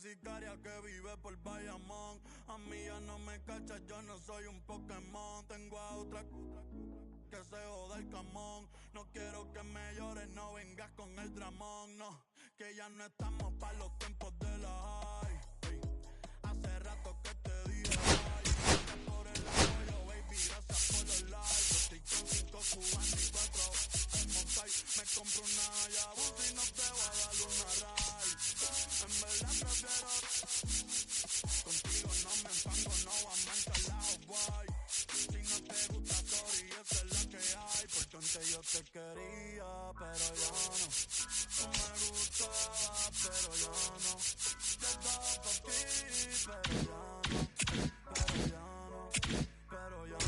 sicaria que vive por Bayamón. A mí ya no me cachas, yo no soy un Pokémon. Tengo a otra que se joda el camón. No quiero que me llores, no vengas con el dramón. No, que ya no estamos pa' los tiempos de la high. Hey, hace rato que te dije bye. Gracias por el apoyo, baby, gracias por los likes. Estoy con 5 cubanos y 4 M6. Me compro una Hayabusa y no te voy a dar una ride. En verdad prefiero contigo, no me enfango, no vamos a encalar, guay. Si no te gusta, sorry, esa es la que hay. Porque antes yo te quería, pero ya no. Tú me gustabas, pero ya no. Yo estaba por ti, pero ya no. Pero ya no, pero ya no.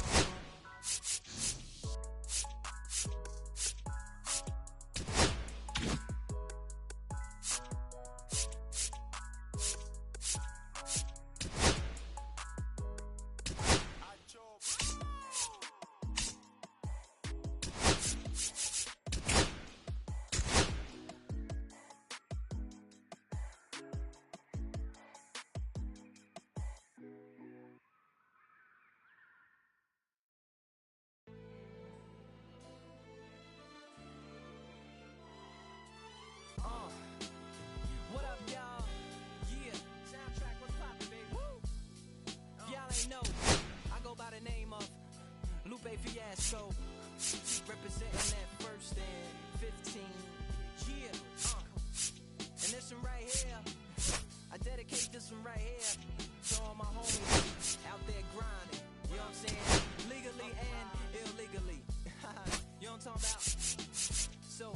What up, y'all? Yeah, soundtrack, what's poppin', baby? Woo! Y'all ain't know, I go by the name of Lupe Fiasco, representing that first and 15. Yeah, and this one right here, I dedicate this one right here to all my homies out there grinding. You know what I'm saying? Legally and illegally. You know what I'm talking about? So,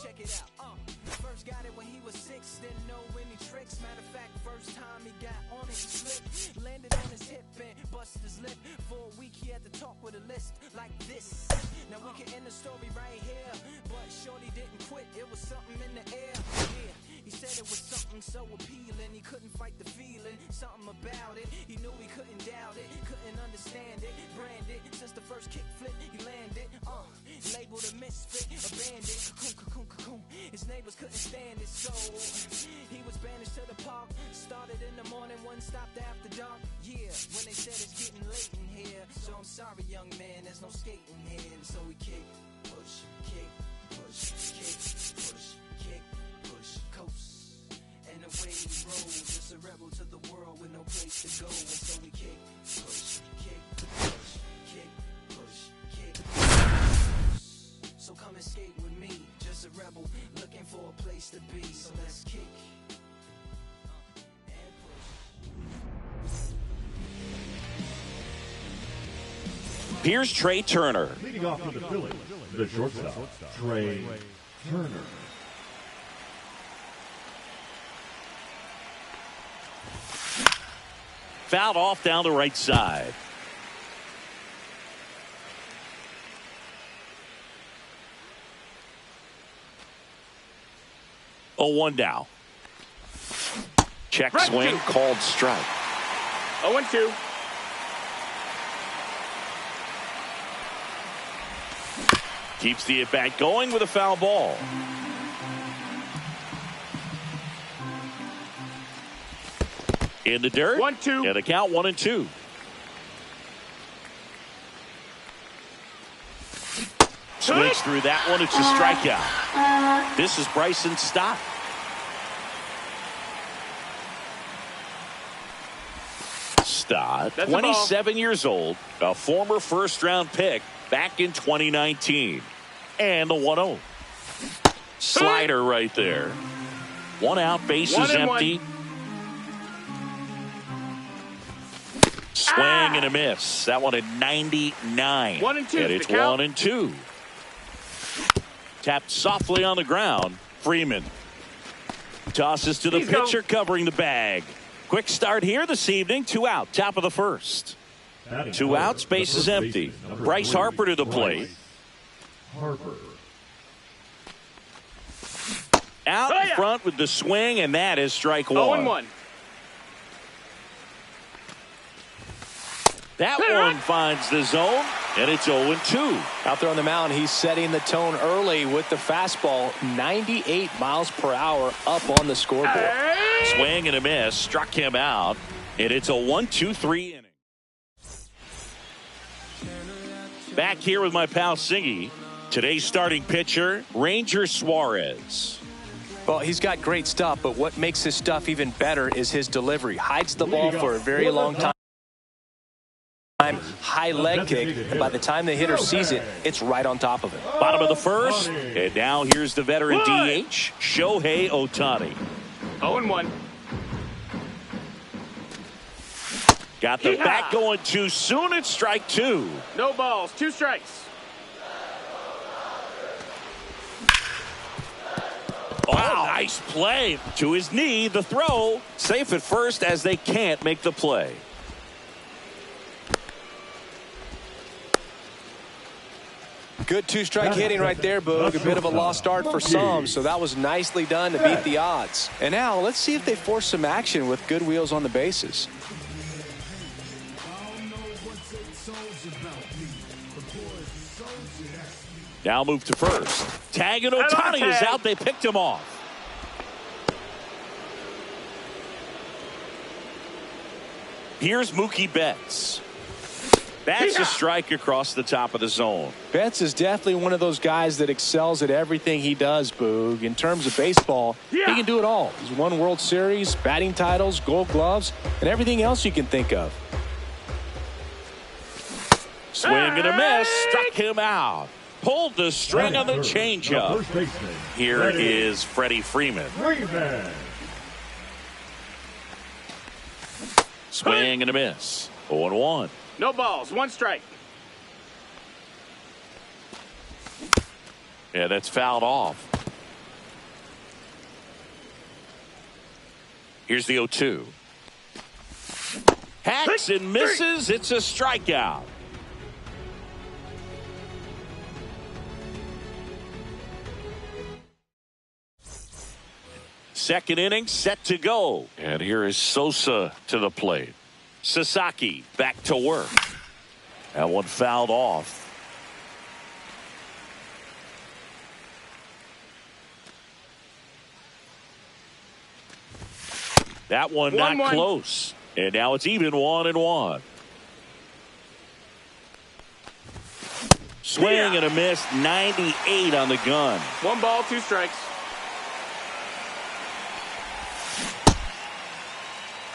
check it out. First got it when he was 6, didn't know any tricks. Matter of fact, first time he got on it, he slipped. Landed on his hip and busted his lip. For a week he had to talk with a list like this. Now we can end the story right here, but shorty didn't quit, it was something in the air. Yeah, he said it was something so appealing, he couldn't fight the feeling, something about it. He knew he couldn't doubt it, couldn't understand it. Branded, since the first kick flip he landed. Labeled a misfit, a bandit. Cocoon, cocoon, cocoon. His neighbors couldn't stand it, so he was banished to the park. Started in the morning, one stopped after dark. Yeah, when they said it's getting late in here, so I'm sorry, young man, there's no skating here. And so we kick, push, kick, push, kick, push, kick, push, coast. And away he rolls, just a rebel to the world with no place to go. And so we kick, push, kick, push, kick, push, kick. So come and skate with me, just a rebel looking for a place to be. So let's kick and push. Here's Trey Turner. Leading off for the Phillies, the shortstop, Trey Turner. Fouled off down the right side. Oh, 1 down. Check swing, called strike. 0-2. Keeps the at-bat going with a foul ball. In the dirt. 1-2. And the count 1-2. Swings through that one. It's a strikeout. This is Bryson Stott. Stott, 27 years old, a former first-round pick back in 2019. And the 1-0. Slider right there. One out, bases empty. Swing and a miss. That one at 99. 1-2. And it's 1-2. Tapped softly on the ground. Freeman tosses to the pitcher covering the bag. Quick start here this evening. 2 out. Top of the first. 2 outs. Bases empty. Bryce Harper to the plate. Out in front with the swing, and that is strike 1. 0-1. That one finds the zone, And it's 0-2. Out there on the mound, he's setting the tone early with the fastball. 98 miles per hour up on the scoreboard. Swing and a miss. Struck him out. And it's a 1-2-3 inning. Back here with my pal Singy. Today's starting pitcher, Ranger Suarez. Well, he's got great stuff, but what makes his stuff even better is his delivery. Hides the ball for a very long time. High leg kick, and by the time the hitter sees it, it's right on top of him. Bottom of the first, and now here's the veteran DH, Shohei Ohtani. 0-1. Got the bat going too soon. It's strike 2. No balls, 2 strikes. Wow, nice play. To his knee, the throw. Safe at first as they can't make the play. Good 2-strike hitting right there, Boog. A bit of a lost start for some, so that was nicely done to beat the odds. And now let's see if they force some action with good wheels on the bases. Now move to first. Tag and Ohtani is out. They picked him off. Here's Mookie Betts. That's a strike across the top of the zone. Betts is definitely one of those guys that excels at everything he does, Boog. In terms of baseball, he can do it all. He's won World Series, batting titles, Gold Gloves, and everything else you can think of. Swing and a miss. Struck him out. Pulled the string on the changeup. Here is Freddie Freeman. Swing and a miss. 0-1. No balls, 1 strike. Yeah, that's fouled off. Here's the 0-2. Hacks and misses. It's a strikeout. Second inning set to go. And here is Sosa to the plate. Sasaki back to work. That one fouled off. That one not close. And now it's even 1-1. Swing and a miss. 98 on the gun. 1 ball, 2 strikes.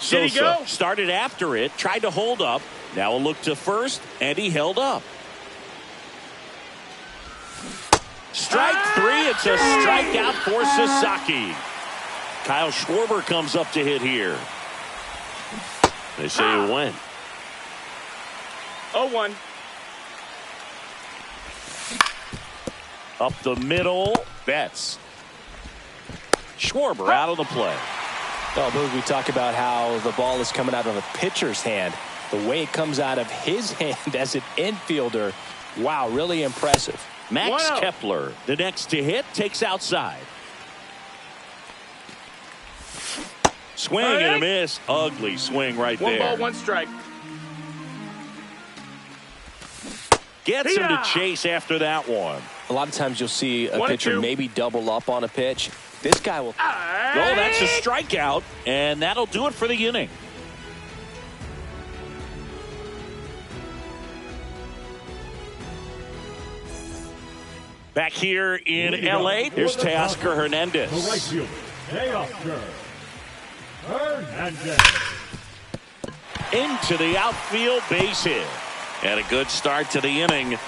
Sosa started after it, tried to hold up. Now a look to first, and he held up. Strike 3. It's a strikeout for Sasaki. Kyle Schwarber comes up to hit here. They say he went. 0-1. Up the middle. Betts. Schwarber out of the play. Oh, Boog, we talk about how the ball is coming out of a pitcher's hand. The way it comes out of his hand as an infielder, wow, really impressive. Max Kepler, the next to hit, takes outside. Swing and a miss. Ugly swing right there. 1 ball, 1 strike. Gets him to chase after that one. A lot of times you'll see a pitcher maybe double up on a pitch. This guy will. Oh, that's a strikeout, and that'll do it for the inning. Back here in L.A., here's Teoscar Hernandez. The right fielder, Teoscar Hernandez. Into the outfield, base hit. And a good start to the inning.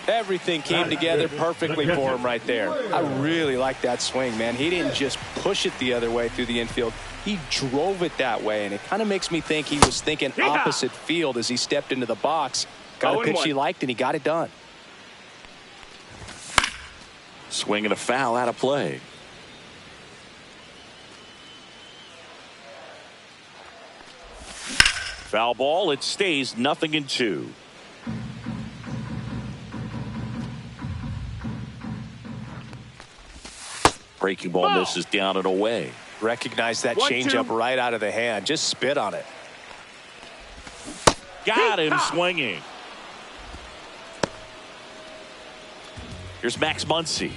Everything came together perfectly for him right there. I really like that swing, man. He didn't just push it the other way through the infield. He drove it that way, and it kind of makes me think he was thinking opposite field as he stepped into the box. Got a pitch he liked, and he got it done. Swing and a foul out of play. Foul ball. It stays 0-2. Breaking ball misses down and away. Recognize that changeup right out of the hand. Just spit on it. Got him swinging. Here's Max Muncy.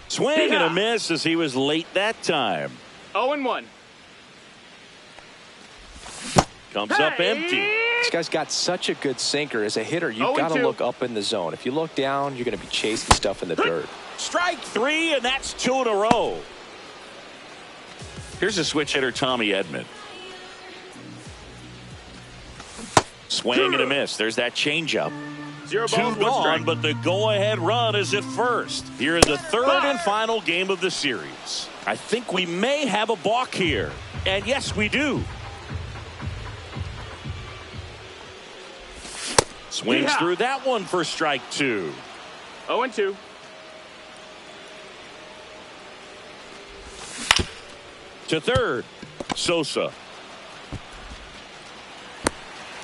Swing and a miss as he was late that time. 0-1. Comes up empty. This guy's got such a good sinker. As a hitter, you've got to look up in the zone. If you look down, you're going to be chasing stuff in the dirt. Strike 3, and that's 2 in a row. Here's a switch hitter, Tommy Edman. Swing and a miss. There's that changeup. 0 2 balls, 1 gone, strike. but the go-ahead run is at first. Here in the third and final game of the series. I think we may have a balk here. And yes, we do. Swings through that one for strike 2. 0-2. To third, Sosa.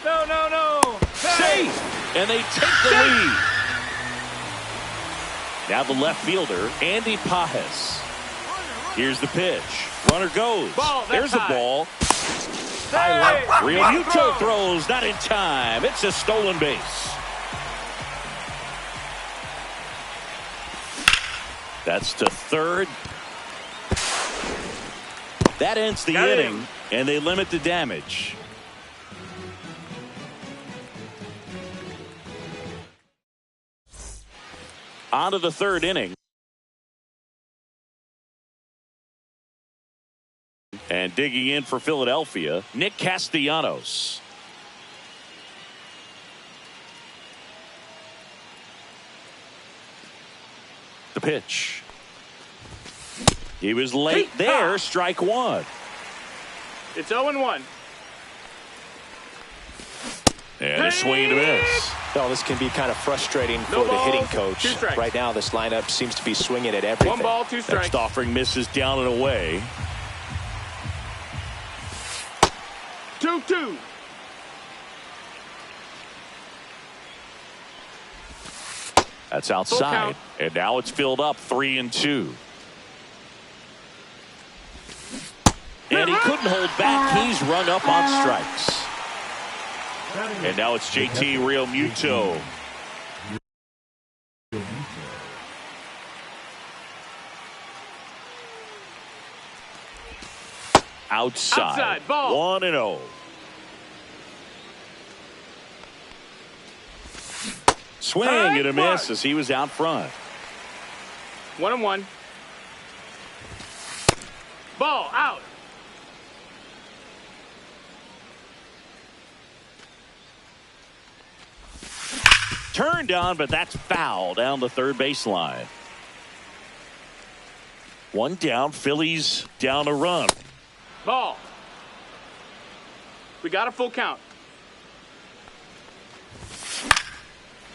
No. Safe! And they take the lead. Now the left fielder, Andy Pajes. Here's the pitch. Runner goes. There's a ball. Real Muto throws, not in time. It's a stolen base. That's to third. That ends the inning, and they limit the damage. On to the third inning. And digging in for Philadelphia, Nick Castellanos. The pitch. He was late there, strike 1. It's 0-1. And a swing and a miss. Well, this can be kind of frustrating for the hitting coach. Right now, this lineup seems to be swinging at everything. 1 ball, 2 strikes. Next offering misses down and away. 2-2. That's outside. And now it's filled up 3-2. And he couldn't hold back. He's run up on strikes. And now it's JT Real Muto. Outside. Ball. 1-0. Swing and a miss as he was out front. 1-1. Ball out. Turned on, but that's foul down the third baseline. 1 down. Phillies down a run. Ball. We got a full count.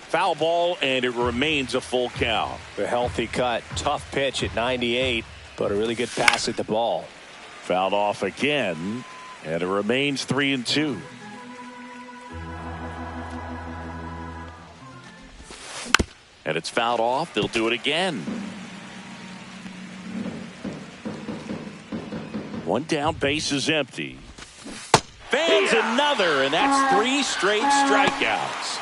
Foul ball, and it remains a full count. A healthy cut. Tough pitch at 98, but a really good pass at the ball. Fouled off again, and it remains 3-2. And it's fouled off. They'll do it again. 1 down, base is empty. Fans another, and that's 3 straight strikeouts.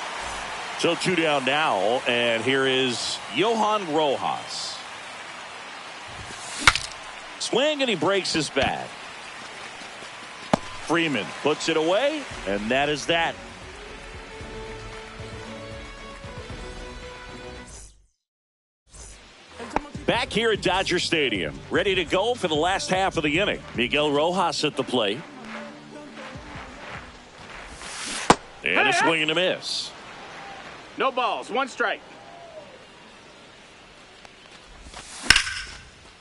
So 2 down now, and here is Johan Rojas. Swing, and he breaks his bat. Freeman puts it away, and that is that. Back here at Dodger Stadium, ready to go for the last half of the inning. Miguel Rojas at the plate. And a swing and a miss. No balls, 1 strike.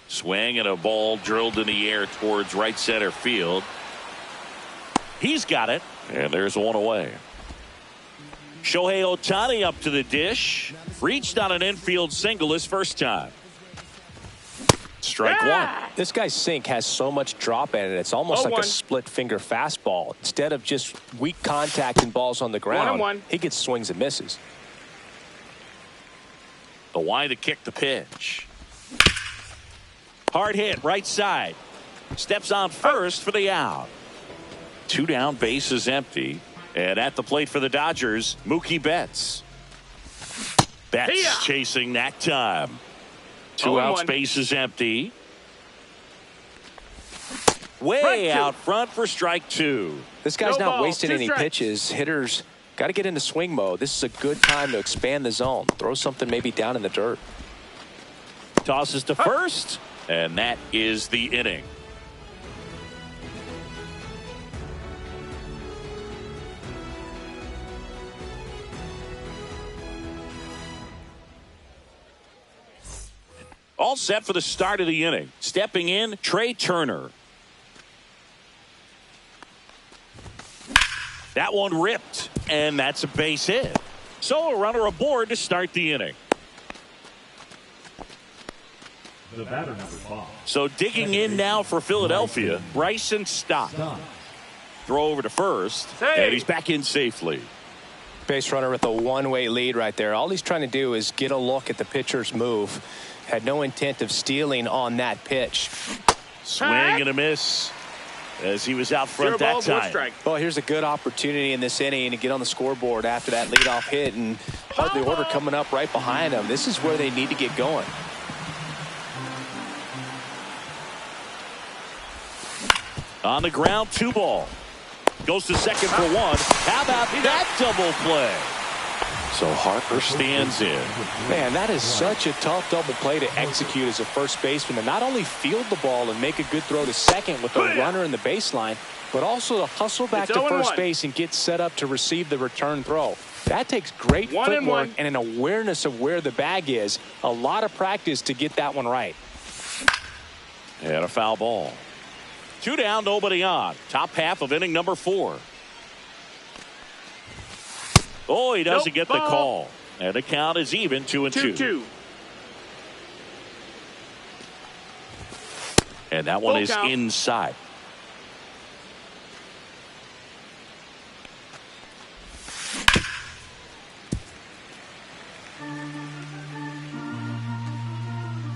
Swing and a ball drilled in the air towards right center field. He's got it, and there's 1 away. Shohei Ohtani up to the dish. Reached on an infield single his first time. Strike 1. This guy's sink has so much drop in it. It's almost like a split finger fastball. Instead of just weak contact and balls on the ground, 1-1. he gets swings and misses. The wind to kick the pitch. Hard hit, right side. steps on first for the out. 2 down, base is empty. And at the plate for the Dodgers, Mookie Betts. Betts chasing that time. 2 outs, base is empty. Way out front for strike 2. This guy's not wasting any pitches. Hitters got to get into swing mode. This is a good time to expand the zone. Throw something maybe down in the dirt. Tosses to first, and that is the inning. All set for the start of the inning. Stepping in, Trey Turner. That one ripped, and that's a base hit. So a runner aboard to start the inning. The batter number 5. So digging in now for Philadelphia, Bryson Stott. Throw over to first, and he's back in safely. Base runner with a one-way lead right there. All he's trying to do is get a look at the pitcher's move. Had no intent of stealing on that pitch. Swing and a miss as he was out front that time. Well, here's a good opportunity in this inning to get on the scoreboard after that leadoff hit, and the order coming up right behind them. This is where they need to get going. On the ground, 2 ball. Goes to second for 1. How about that double play? So Harper stands in. Man, that is such a tough double play to execute as a first baseman, to not only field the ball and make a good throw to second with a runner in the baseline, but also to hustle back to first base and get set up to receive the return throw. That takes great footwork and an awareness of where the bag is. A lot of practice to get that one right. And a foul ball. 2 down, nobody on. Top half of inning number 4. Oh, he doesn't get the call. And the count is even, 2-2. And that one is inside.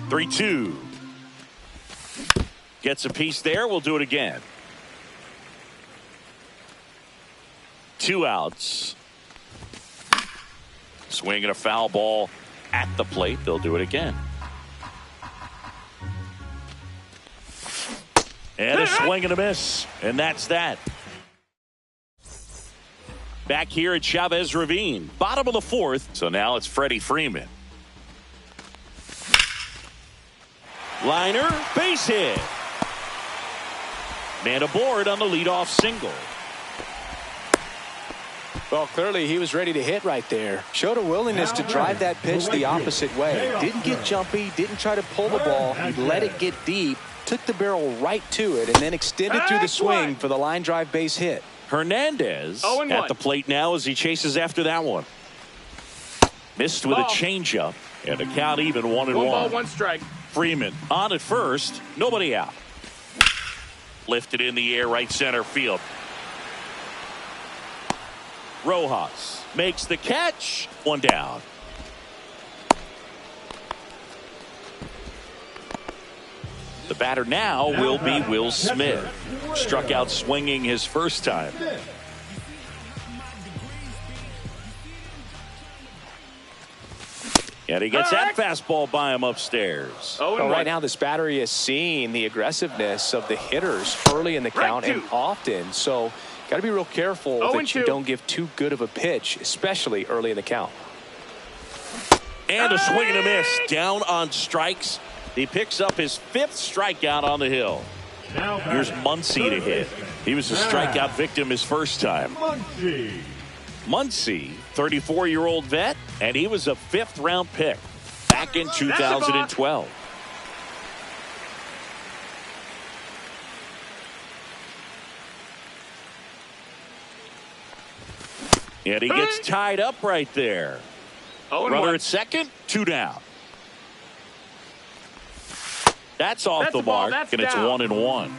Three-two. Gets a piece there. We'll do it again. 2 outs. Swinging a foul ball at the plate. They'll do it again. And a swing and a miss. And that's that. Back here at Chavez Ravine. Bottom of the 4th. So now it's Freddie Freeman. Liner, base hit. Man aboard on the leadoff single. Well, clearly he was ready to hit right there. Showed a willingness to drive that pitch the opposite way. Didn't get jumpy, didn't try to pull the ball. He let it get deep, took the barrel right to it, and then extended through the swing for the line drive base hit. Hernandez at the plate now as he chases after that one. Missed with a changeup, and the count even 1-1. 1 ball, 1 strike. Freeman on at first, nobody out. Lifted in the air, right center field. Rojas makes the catch. 1 down. The batter now will be Will Smith. Struck out swinging his first time. And he gets that fastball by him upstairs. Well, right now this battery is seeing the aggressiveness of the hitters early in the count and often. So got to be real careful that you don't give too good of a pitch, especially early in the count. And a swing and a miss. Down on strikes. He picks up his 5th strikeout on the hill. Here's Muncy to hit. He was a strikeout victim his first time. Muncy, 34-year-old vet, and he was a 5th-round pick back in 2012. And he gets tied up right there. Runner at second, 2 down. That's off the mark, and it's 1-1.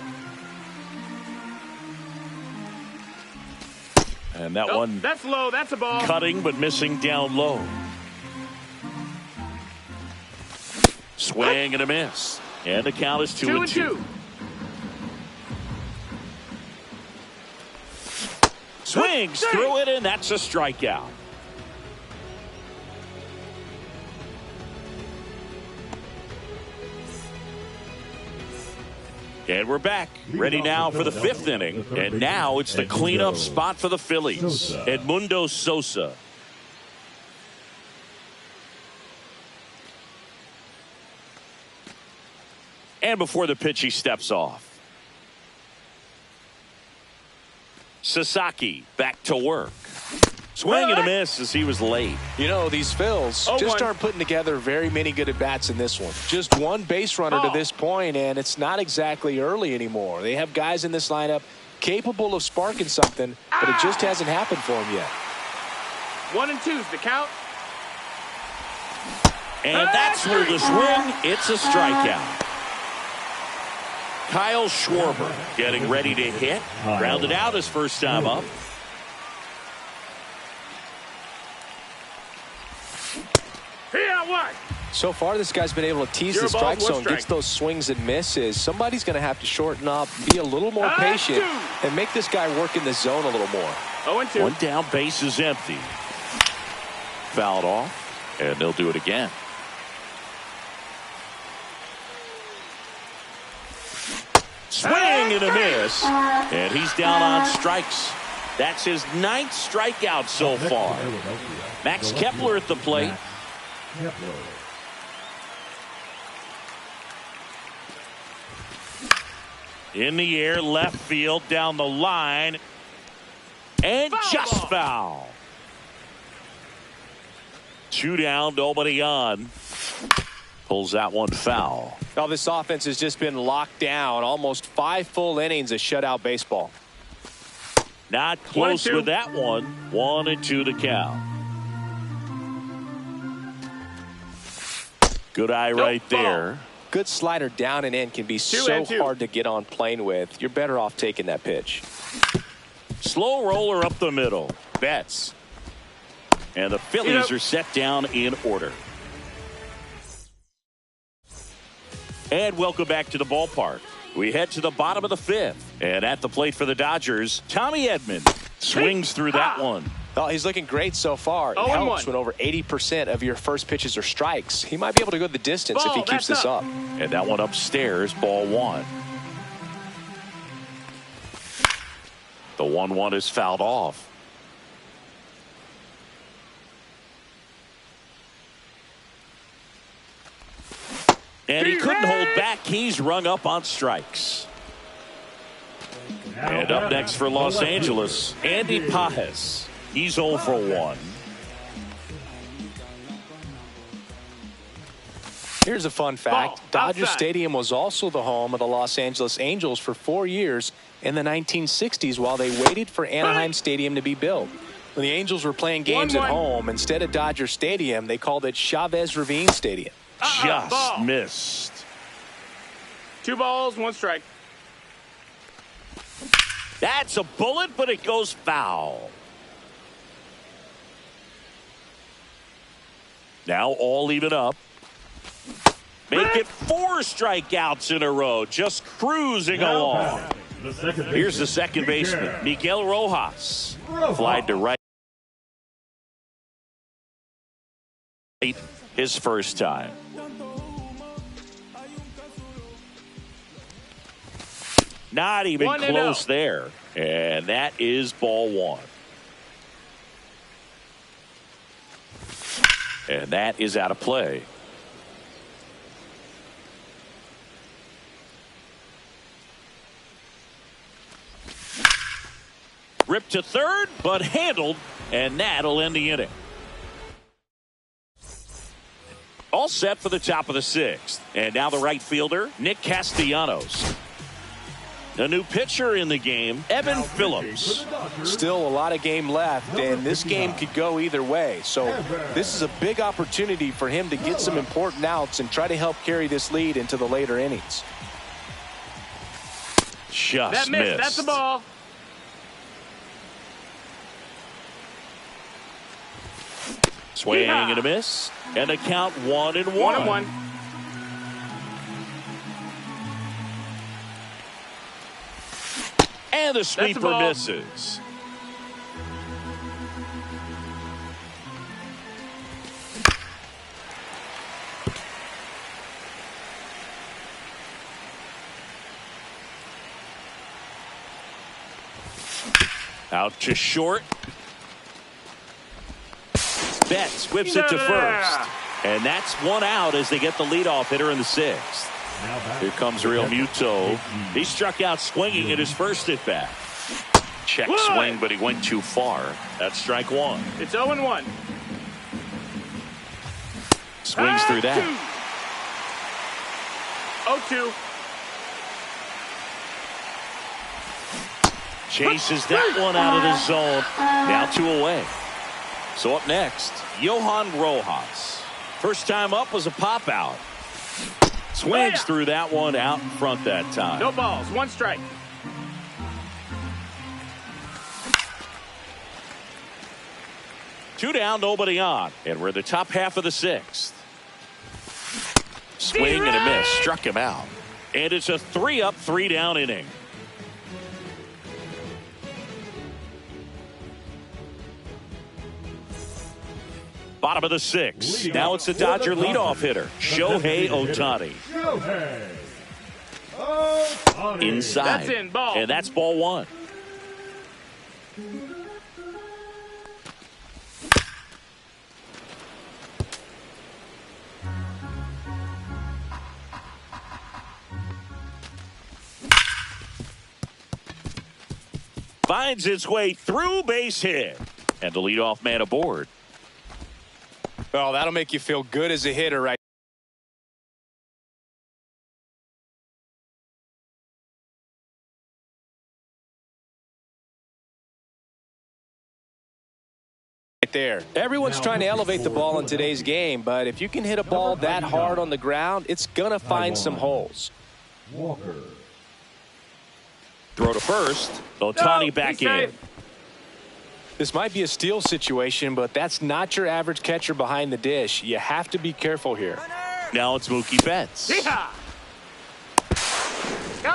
And that one, that's low. That's a ball. Cutting but missing down low. Swing and a miss. And the count is 2-2. Swings through it, and that's a strikeout. And we're back, ready now for the 5th inning. And now it's the cleanup spot for the Phillies. Edmundo Sosa. And before the pitch, he steps off. Sasaki back to work. Swing and a miss as he was late. You know, these Phils just aren't putting together very many good at-bats in this one. Just one base runner to this point, and it's not exactly early anymore. They have guys in this lineup capable of sparking something, but it just hasn't happened for them yet. 1 and 2's the count. And that's through the swing. It's a strikeout. Kyle Schwarber getting ready to hit. Grounded out his first time up. So far, this guy's been able to tease the strike zone, gets those swings and misses. Somebody's going to have to shorten up, be a little more patient, and make this guy work in the zone a little more. 0-2. One down, base is empty. Fouled off, and they'll do it again. Swing and a miss, and he's down on strikes. That's his 9th strikeout so far. Max Kepler at the plate. In the air, left field, down the line, and just foul. 2 down, nobody on. Pulls that one foul. Now this offense has just been locked down. Almost 5 full innings of shutout baseball. Not close with that one. 1-2 to count. Good eye right there. Good slider down and in can be so hard to get on plane with. You're better off taking that pitch. Slow roller up the middle. Betts. And the Phillies are set down in order. And welcome back to the ballpark. We head to the bottom of the 5th. And at the plate for the Dodgers, Tommy Edman swings through that one. Oh, he's looking great so far. It helps when over 80% of your first pitches are strikes. He might be able to go the distance if he keeps this up. And that one upstairs, ball 1. The 1-1 is fouled off. And he couldn't hold back. He's rung up on strikes. And up next for Los Angeles, Andy Pages. He's 0 for 1. Here's a fun fact. Dodger Stadium was also the home of the Los Angeles Angels for 4 years in the 1960s while they waited for Anaheim Stadium to be built. When the Angels were playing games at home, instead of Dodger Stadium, they called it Chavez Ravine Stadium. Just missed. 2 balls, 1 strike. That's a bullet, but it goes foul. Now all even up. Make it 4 strikeouts in a row. Just cruising along. Here's the second baseman, Miguel Rojas. Flied to right. His first time. Not even close there. And that is ball 1. And that is out of play. Ripped to third, but handled, and that'll end the inning. All set for the top of the 6th. And now the right fielder, Nick Castellanos. A new pitcher in the game, Evan Phillips. Still a lot of game left, and this game could go either way. So this is a big opportunity for him to get some important outs and try to help carry this lead into the later innings. Just missed. That's the ball. Swing and a miss, and a count 1-1. 1-1. And the sweeper misses. Out to short. Betts whips it to first. And that's one out as they get the leadoff hitter in the sixth. Here comes Real Muto. He struck out swinging at his first at bat. Check swing, but he went too far. That's strike one. It's 0-1. Swings through that. 0-2. Chases that one out of the zone. Now 2 away. So up next, Johan Rojas. First time up was a pop out. Swings through that one out in front that time. No balls, 1 strike. Two down, nobody on. And we're in the top half of the sixth. Swing and a miss. Struck him out. And it's a 3-up, 3-down inning. Bottom of the sixth. Now it's the Dodger leadoff hitter, Shohei Ohtani. Inside. That's in, ball. And that's ball one. Finds its way through, base hit. And the leadoff man aboard. Well, that'll make you feel good as a hitter, right? There. Everyone's trying to elevate the ball in today's game, but if you can hit a ball that hard on the ground, it's gonna find some holes. Walker. Throw to first. Ohtani back in. This might be a steal situation, but that's not your average catcher behind the dish. You have to be careful here. Now it's Mookie Betts.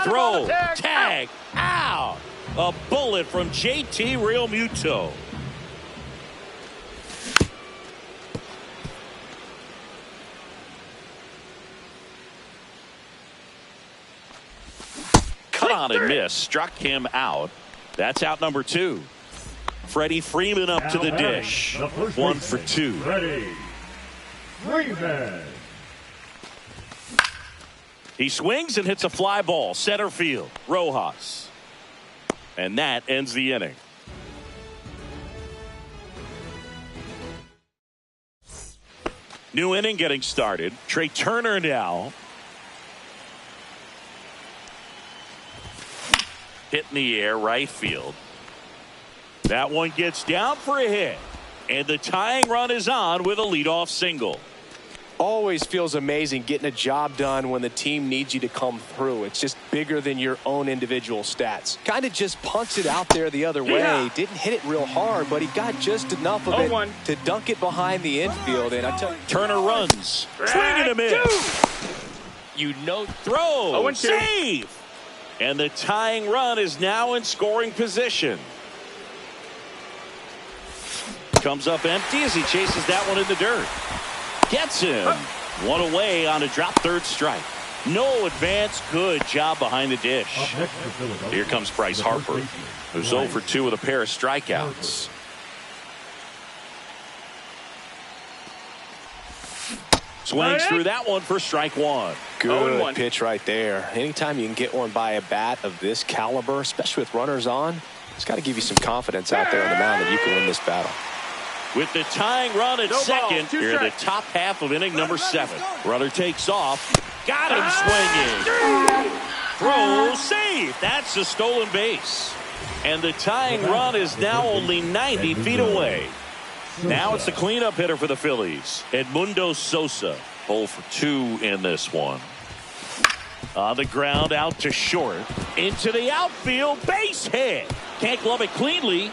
Throw, tag, out. A bullet from JT Real Muto. Cut on and miss. Struck him out. That's out number 2. Freddie Freeman up to the dish. 1 for 2. Freddie Freeman. He swings and hits a fly ball. Center field. Rojas. And that ends the inning. New inning getting started. Trey Turner now. Hit in the air, right field. That one gets down for a hit. And the tying run is on with a leadoff single. Always feels amazing getting a job done when the team needs you to come through. It's just bigger than your own individual stats. Kind of just punts it out there the other way. Didn't hit it real hard, but he got just enough of it to dunk it behind the infield. And I tell you, Turner runs. Swing and a miss. You know, throw. Save. And the tying run is now in scoring position. Comes up empty as he chases that one in the dirt. Gets him. One away on a drop third strike. No advance. Good job behind the dish. Here comes Bryce Harper, who's 0 for 2 with a pair of strikeouts. Swings through that one for strike 1. Good pitch right there. Anytime you can get one by a bat of this caliber, especially with runners on, it's got to give you some confidence out there on the mound that you can win this battle. With the tying run at second, here in the top half of inning number 7. Runner takes off. Got him swinging. Throw, save. That's a stolen base. And the tying run is now only 90 feet away. Now it's the cleanup hitter for the Phillies, Edmundo Sosa. 0 for 2 in this one. On the ground, out to short. Into the outfield, base hit. Can't glove it cleanly.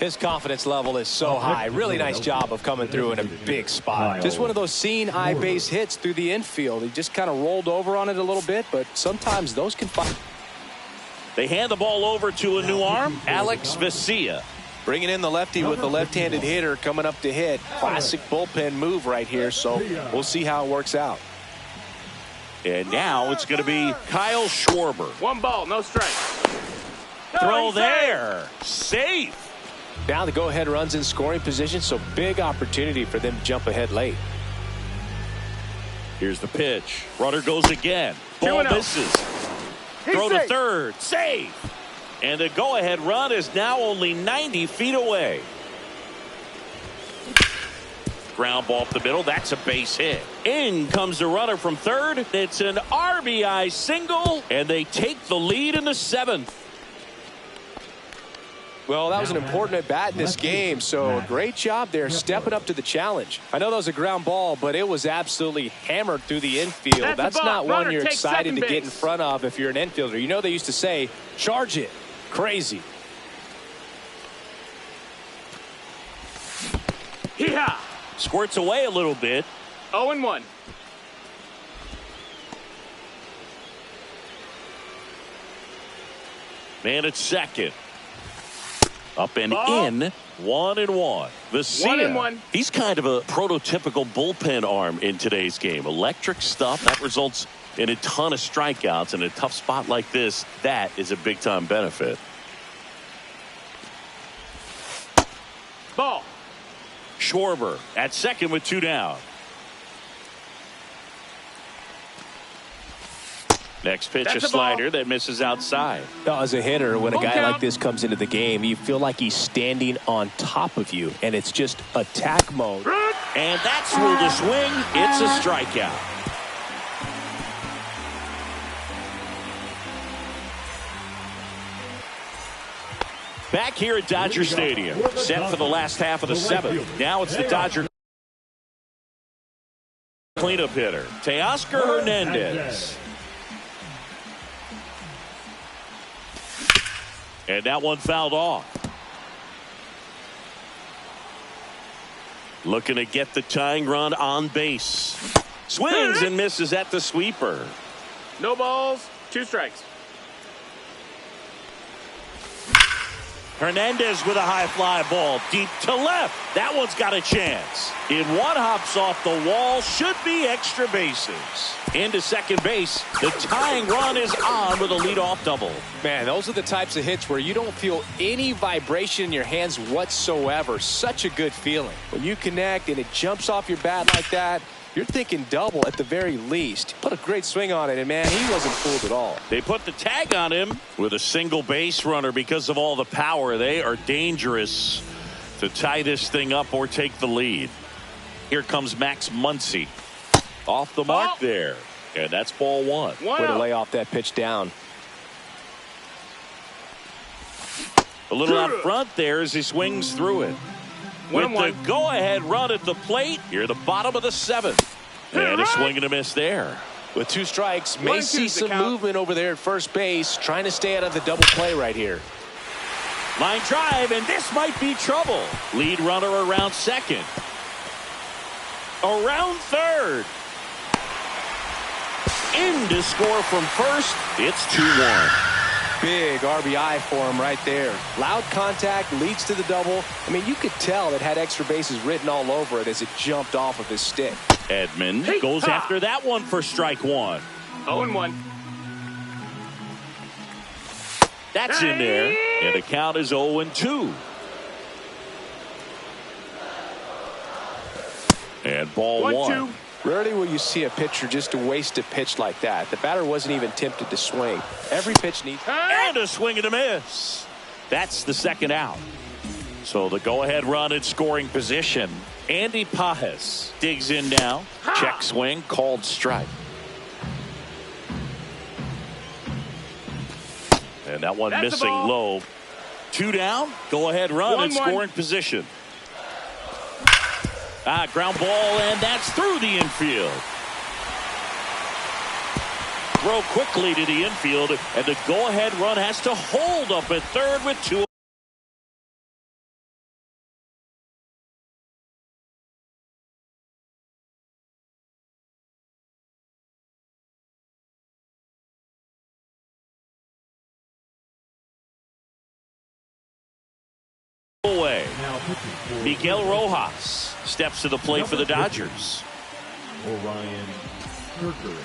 His confidence level is so high. Really nice job of coming through in a big spot. Just one of those seeing eye base hits through the infield. He just kind of rolled over on it a little bit, but sometimes those can find. They hand the ball over to a new arm, Alex Vesia. Bringing in the lefty with the left-handed hitter coming up to hit. Classic bullpen move right here, so we'll see how it works out. And now it's going to be Kyle Schwarber. 1 ball, no strike. Throw there. Safe. Now the go-ahead runs in scoring position, so big opportunity for them to jump ahead late. Here's the pitch. Runner goes again. Ball 2-0. misses. Throw to third. Save. And the go-ahead run is now only 90 feet away. Ground ball up the middle. That's a base hit. In comes the runner from third. It's an RBI single, and they take the lead in the 7th. Well, that was an important at-bat in this game, so a great job there stepping up to the challenge. I know that was a ground ball, but it was absolutely hammered through the infield. That's not one you're excited to get in front of if you're an infielder. You know they used to say, charge it. Crazy. Hee-haw! Squirts away a little bit. 0-1. Man at second. Up and Ball. in. 1-1. Vesia. 1-1. He's kind of a prototypical bullpen arm in today's game. Electric stuff that results in a ton of strikeouts. In a tough spot like this, that is a big time benefit. Ball. Schwarber at second with 2 down. Next pitch, That's a a ball. slider that misses outside. Now, as a hitter, when a Full guy count. like this comes into the game, you feel like he's standing on top of you, and it's just attack mode. And that's ruled a swing. It's a strikeout. Back here at Dodger Stadium, set for the last half of the 7th. Now it's the Dodger cleanup hitter, Teoscar Hernandez. And that one fouled off. Looking to get the tying run on base. Swings and misses at the sweeper. No balls, 2 strikes. Hernandez with a high fly ball deep to left. That one's got a chance. In one hops off the wall, should be extra bases. Into second base, the tying run is on with a leadoff double. Man, those are the types of hits where you don't feel any vibration in your hands whatsoever. Such a good feeling. When you connect and it jumps off your bat like that, you're thinking double at the very least. Put a great swing on it, and man, he wasn't fooled at all. They put the tag on him with a single base runner because of all the power. They are dangerous to tie this thing up or take the lead. Here comes Max Muncy. Off the mark there. And that's ball 1. Way to lay off that pitch down. A little out front there as he swings through it. With the go-ahead run at the plate, here the bottom of the 7th. And a swing and a miss there. With 2 strikes, may see some movement over there at first base, trying to stay out of the double play right here. Line drive, and this might be trouble. Lead runner around second. Around third. In to score from first. It's 2-1. Big RBI for him right there. Loud contact leads to the double. I mean, you could tell it had extra bases written all over it as it jumped off of his stick. Edmund goes after that one for strike 1. 0-1. That's in there. And the count is 0-2. And ball 1. Rarely will you see a pitcher just waste a pitch like that. The batter wasn't even tempted to swing. Every pitch needs... And a swing and a miss. That's the second out. So the go-ahead run in scoring position. Andy Pajes digs in now. Check swing, called strike. And that one missing low. 2 down. Go-ahead run in scoring position. Ground ball, and that's through the infield. Throw quickly to the infield, and the go-ahead run has to hold up at third with 2. Away. Miguel Rojas steps to the plate for the Dodgers. Orion Kerkering.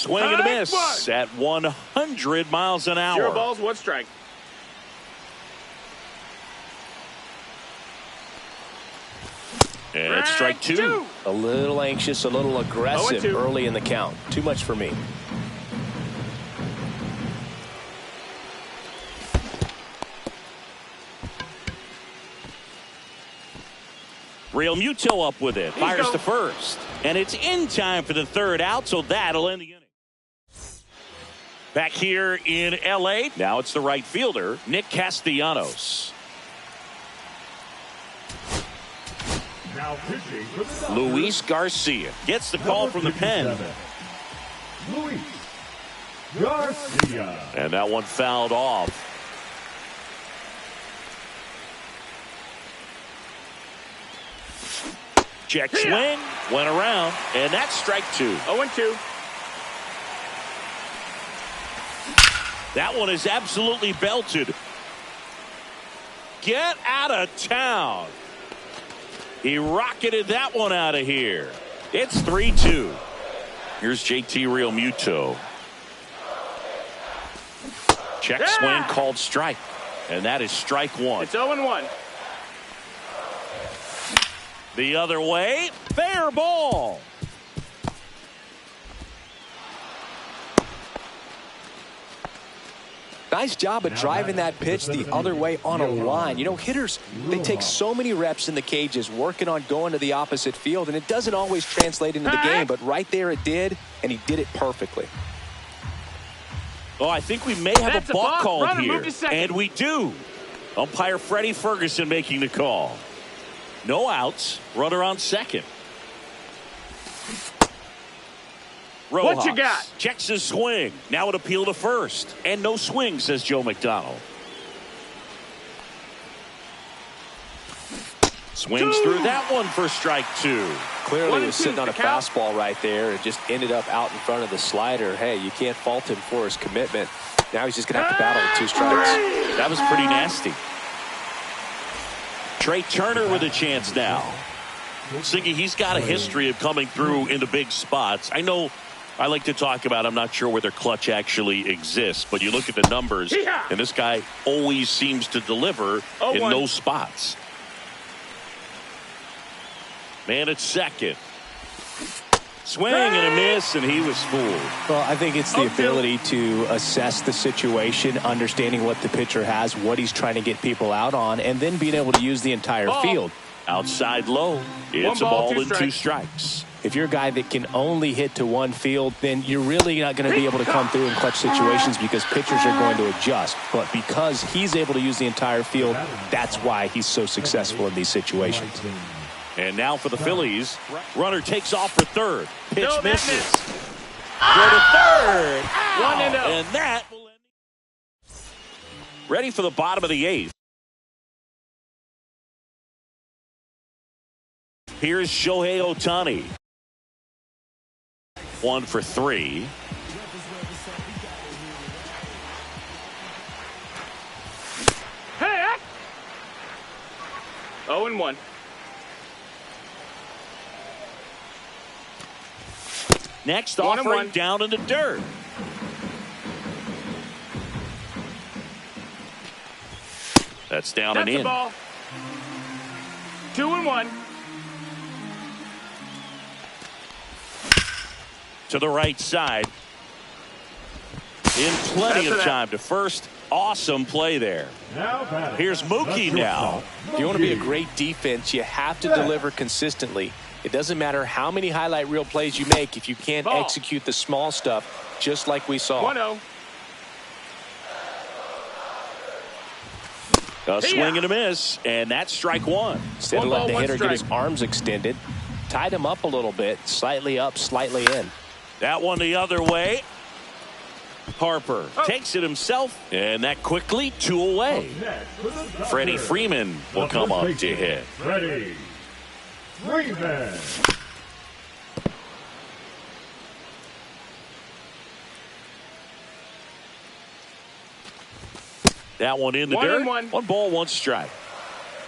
Swing and a miss at 100 miles an hour. 0 balls, 1 strike. And strike 2. A little anxious, a little aggressive early in the count. Too much for me. Real Muto up with it. Fires to first. And it's in time for the 3rd out, so that'll end the inning. Back here in L.A., now it's the right fielder, Nick Castellanos. Now pitching for the Dodgers, Luis Garcia gets the call from the pen. Luis Garcia. And that one fouled off. Check swing, went around, and that's strike 2. 0-2. That one is absolutely belted. Get out of town. He rocketed that one out of here. It's 3-2. Here's JT Real Muto. Check swing called strike. And that is strike 1. It's 0-1. The other way, fair ball. Nice job of driving that pitch the other way on a line. You know, hitters, they take so many reps in the cages working on going to the opposite field, and it doesn't always translate into the game, but right there it did, and he did it perfectly. Oh, I think we may have a balk called here, and we do. Umpire Freddie Ferguson making the call. No outs, runner on second. Rojas what you got? Checks his swing. Now an appeal to first. And no swing, says Joe McDonald. Swings through that one for strike 2. Clearly he was sitting on a fastball right there and just ended up out in front of the slider. Hey, you can't fault him for his commitment. Now he's just going to have to battle with 2 strikes. That was pretty nasty. Trey Turner with a chance now. Siggy, he's got a history of coming through into big spots. I know I like to talk about, I'm not sure whether clutch actually exists, but you look at the numbers, and this guy always seems to deliver in those spots. Man at second. Swing and a miss, and he was fooled. Well, I think it's the ability to assess the situation, understanding what the pitcher has, what he's trying to get people out on, and then being able to use the entire field. Outside low. It's a ball and 2 strikes. If you're a guy that can only hit to one field, then you're really not going to be able to come through in clutch situations because pitchers are going to adjust. But because he's able to use the entire field, that's why he's so successful in these situations. And now for the Phillies, runner takes off for third. Pitch misses. Go to third. 1-0. And that will end. Ready for the bottom of the 8th. Here's Shohei Ohtani. 1 for 3. Hey! 0-1. Next offering down in the dirt. That's down and in. The ball. 2-1. To the right side. In plenty of time to first. Awesome play there. Here's Mookie now. If you want to be a great defense, you have to deliver consistently. It doesn't matter how many highlight reel plays you make if you can't execute the small stuff, just like we saw. 1-0. A swing and a miss, and that's strike 1. Instead of letting the hitter get his arms extended, tied him up a little bit, slightly up, slightly in. That one the other way. Harper takes it himself, and that quickly 2 away. Freddie Freeman will come up to hit. Freddie Freeman. That one in the dirt. 1-1. 1 ball, 1 strike.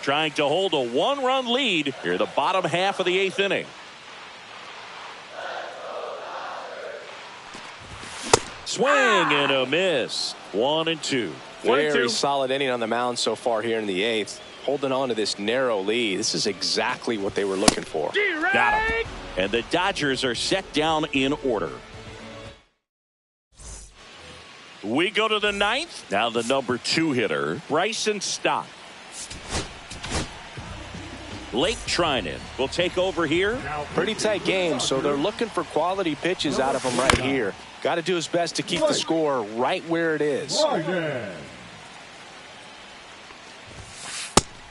Trying to hold a 1-run lead here, the bottom half of the 8th inning. Swing and a miss. 1-2. Very solid inning on the mound so far here in the 8th. Holding on to this narrow lead. This is exactly what they were looking for. Got him. And the Dodgers are set down in order. We go to the 9th. Now the number 2 hitter, Bryson Stott. Lake Trinan will take over here. Pretty tight game, so they're looking for quality pitches out of him right here. Got to do his best to keep the score right where it is.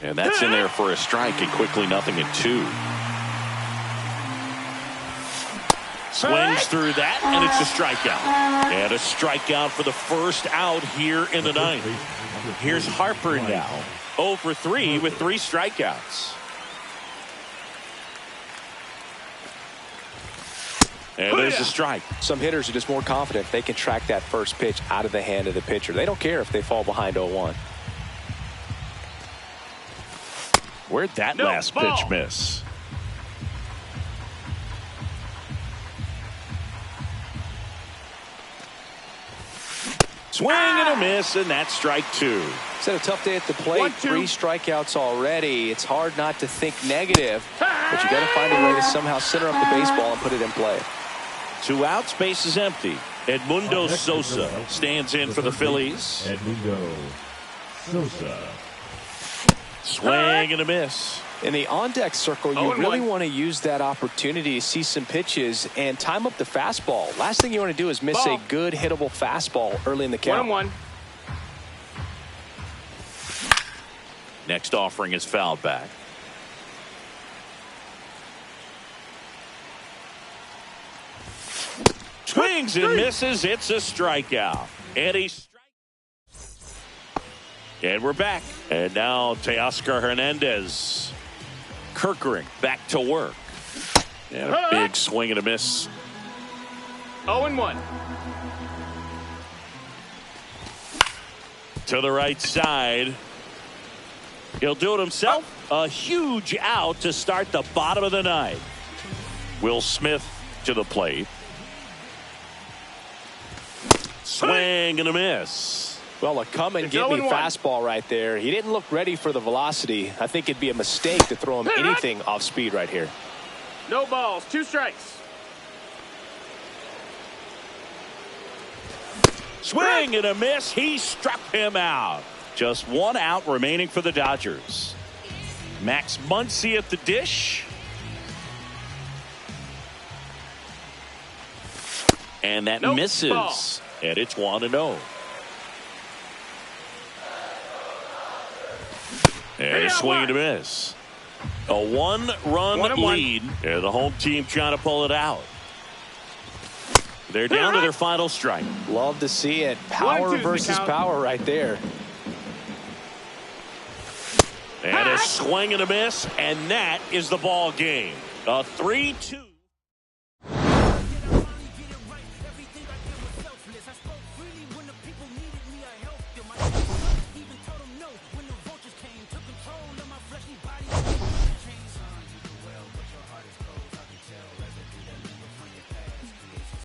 And that's in there for a strike, and quickly 0-2. Swings through that, and it's a strikeout. And a strikeout for the first out here in the 9th. Here's Harper now. 0 for 3 with 3 strikeouts. And there's a strike. Some hitters are just more confident they can track that first pitch out of the hand of the pitcher. They don't care if they fall behind 0-1. Where'd that last pitch miss? Swing and a miss, and that's strike 2. It's had a tough day at the plate. 3 strikeouts already. It's hard not to think negative, but you got to find a way to somehow center up the baseball and put it in play. 2 outs, base is empty. Edmundo Sosa stands in for the Phillies. Edmundo Sosa. Swing and a miss. In the on-deck circle, you really want to use that opportunity to see some pitches and time up the fastball. Last thing you want to do is miss a good hittable fastball early in the count. 1-1. Next offering is fouled back. Swings and misses. It's a strikeout. And we're back. And now Teoscar Hernandez. Kirkering back to work. And a big swing and a miss. 0-1. To the right side. He'll do it himself. A huge out to start the bottom of the 9th. Will Smith to the plate. Swing and a miss. Well, a come and get me fastball right there. He didn't look ready for the velocity. I think it'd be a mistake to throw him anything off speed right here. No balls, 2 strikes. Swing and a miss. He struck him out. Just 1 out remaining for the Dodgers. Max Muncy at the dish. And that misses. Ball. And it's 1-0. And a swing and a miss. A 1-run lead. And the home team trying to pull it out. They're down to their final strike. Love to see it. Power versus power right there. And a swing and a miss. And that is the ball game. A 3-2.